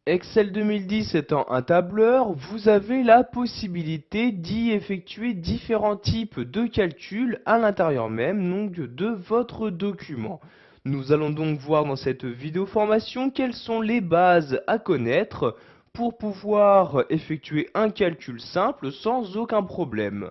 Excel 2010 étant un tableur, vous avez la possibilité d'y effectuer différents types de calculs à l'intérieur même donc de votre document. Nous allons donc voir dans cette vidéo formation quelles sont les bases à connaître pour pouvoir effectuer un calcul simple sans aucun problème.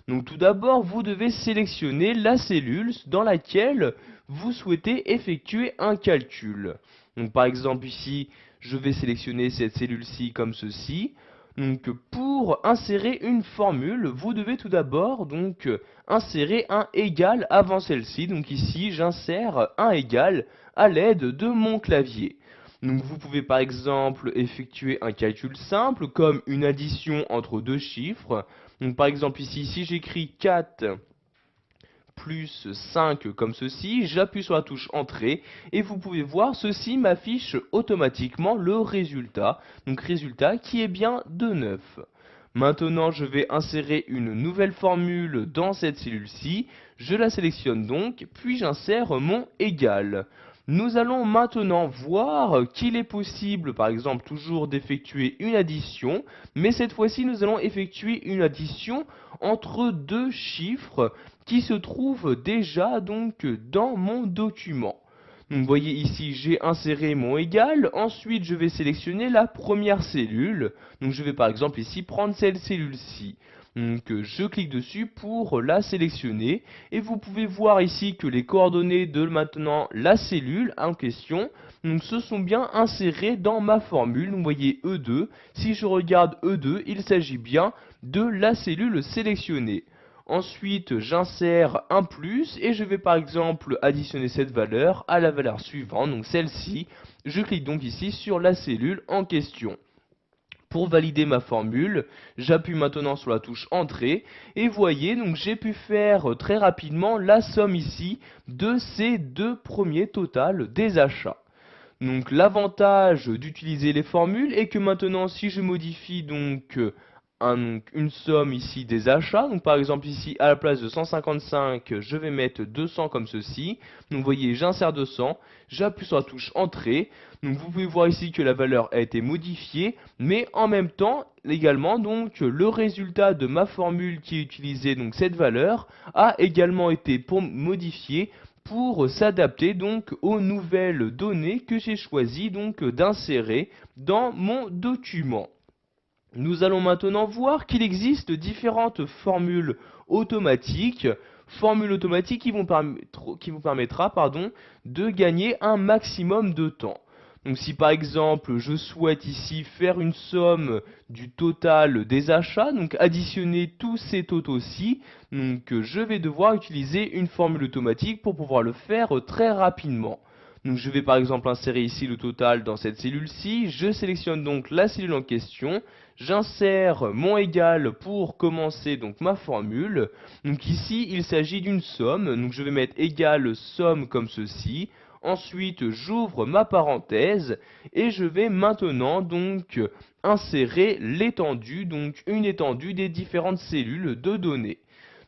Donc tout d'abord, vous devez sélectionner la cellule dans laquelle vous souhaitez effectuer un calcul. Donc par exemple ici, je vais sélectionner cette cellule-ci comme ceci. Donc pour insérer une formule, vous devez tout d'abord donc insérer un égal avant celle-ci. Donc ici, j'insère un égal à l'aide de mon clavier. Donc vous pouvez par exemple effectuer un calcul simple comme une addition entre deux chiffres. Donc par exemple ici, si j'écris 4 plus 5 comme ceci, j'appuie sur la touche entrée et vous pouvez voir ceci m'affiche automatiquement le résultat. Donc résultat qui est bien de 9. Maintenant, je vais insérer une nouvelle formule dans cette cellule-ci. Je la sélectionne donc, puis j'insère mon égal. Nous allons maintenant voir qu'il est possible, par exemple, toujours d'effectuer une addition, mais cette fois-ci, nous allons effectuer une addition entre deux chiffres qui se trouvent déjà donc dans mon document. Donc vous voyez ici, j'ai inséré mon égal, ensuite je vais sélectionner la première cellule. Donc je vais par exemple ici prendre cette cellule-ci. Donc je clique dessus pour la sélectionner et vous pouvez voir ici que les coordonnées de maintenant la cellule en question donc, se sont bien insérées dans ma formule. Donc, vous voyez E2, si je regarde E2, il s'agit bien de la cellule sélectionnée. Ensuite, j'insère un plus et je vais par exemple additionner cette valeur à la valeur suivante, donc celle-ci. Je clique donc ici sur la cellule en question. Pour valider ma formule, j'appuie maintenant sur la touche Entrée et voyez, donc j'ai pu faire très rapidement la somme ici de ces deux premiers totals des achats. Donc l'avantage d'utiliser les formules est que maintenant si je modifie donc une somme ici des achats, donc par exemple ici à la place de 155 je vais mettre 200 comme ceci, donc vous voyez j'insère 200, j'appuie sur la touche entrée, donc vous pouvez voir ici que la valeur a été modifiée, mais en même temps également donc le résultat de ma formule qui est utilisée, donc cette valeur, a également été modifié pour s'adapter donc aux nouvelles données que j'ai choisi donc d'insérer dans mon document. Nous allons maintenant voir qu'il existe différentes formules automatiques, qui vous permettra de gagner un maximum de temps. Donc si par exemple je souhaite ici faire une somme du total des achats, donc additionner tous ces totaux-ci, donc je vais devoir utiliser une formule automatique pour pouvoir le faire très rapidement. Donc je vais par exemple insérer ici le total dans cette cellule-ci, je sélectionne donc la cellule en question, j'insère mon égal pour commencer donc ma formule. Donc ici il s'agit d'une somme, donc je vais mettre égal somme comme ceci. Ensuite j'ouvre ma parenthèse et je vais maintenant donc insérer l'étendue, donc une étendue des différentes cellules de données.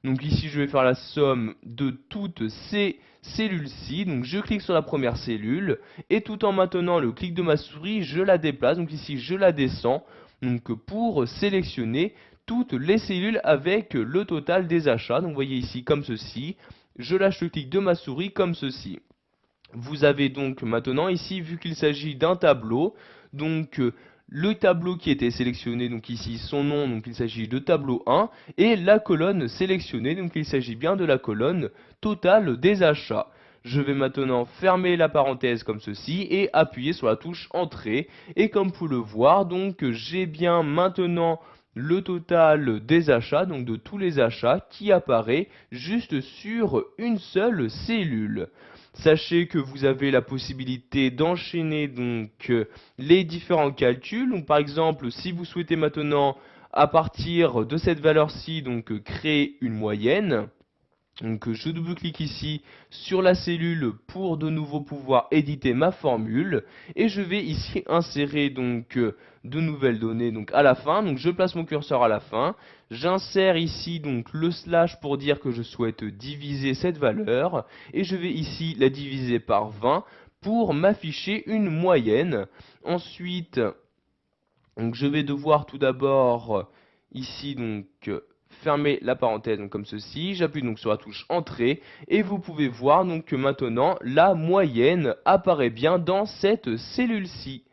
Donc ici je vais faire la somme de toutes ces cellules-ci, donc je clique sur la première cellule, et tout en maintenant le clic de ma souris, je la déplace, donc ici je la descends, donc pour sélectionner toutes les cellules avec le total des achats, donc vous voyez ici comme ceci, je lâche le clic de ma souris comme ceci. Vous avez donc maintenant ici, vu qu'il s'agit d'un tableau, donc le tableau qui était sélectionné, donc ici son nom, donc il s'agit de tableau 1, et la colonne sélectionnée, donc il s'agit bien de la colonne totale des achats. Je vais maintenant fermer la parenthèse comme ceci et appuyer sur la touche entrée. Et comme vous le voir, donc j'ai bien maintenant le total des achats, donc de tous les achats qui apparaît juste sur une seule cellule. Sachez que vous avez la possibilité d'enchaîner donc les différents calculs. Donc par exemple, si vous souhaitez maintenant à partir de cette valeur-ci donc créer une moyenne, donc je double-clique ici sur la cellule pour de nouveau pouvoir éditer ma formule et je vais ici insérer donc de nouvelles données donc à la fin. Donc je place mon curseur à la fin, j'insère ici donc le slash pour dire que je souhaite diviser cette valeur et je vais ici la diviser par 20 pour m'afficher une moyenne. Ensuite Donc je vais devoir tout d'abord ici fermer la parenthèse donc, comme ceci. J'appuie donc sur la touche Entrée et vous pouvez voir donc que maintenant la moyenne apparaît bien dans cette cellule-ci.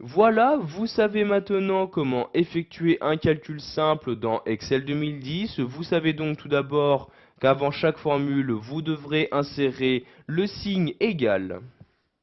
Voilà, vous savez maintenant comment effectuer un calcul simple dans Excel 2010. Vous savez donc tout d'abord qu'avant chaque formule, vous devrez insérer le signe égal.